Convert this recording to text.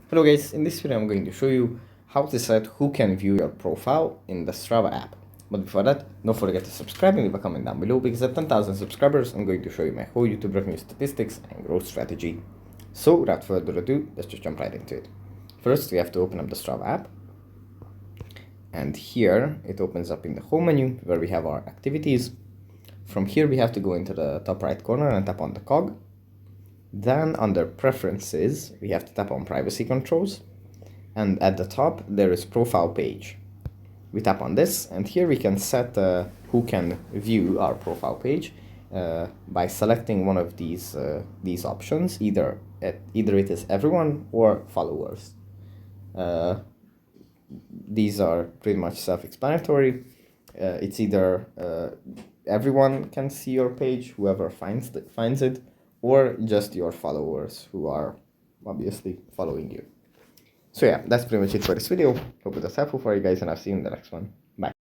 Hello guys, in this video I'm going to show you how to set who can view your profile in the Strava app. But before that, don't forget to subscribe and leave a comment down below because at 10,000 subscribers I'm going to show you my whole YouTube revenue statistics and growth strategy. So without further ado, let's just jump right into it. First we have to open up the Strava app. And here it opens up in the home menu where we have our activities. From here we have to go into the top right corner and tap on the cog. Then under preferences, we have to tap on privacy controls. And at the top, there is profile page. We tap on this and here we can set who can view our profile page by selecting one of these options. Either it is everyone or followers. These are pretty much self-explanatory. It's either everyone can see your page, whoever finds it, or just your followers who are obviously following you. So yeah, that's pretty much it for this video. Hope it was helpful for you guys and I'll see you in the next one. Bye.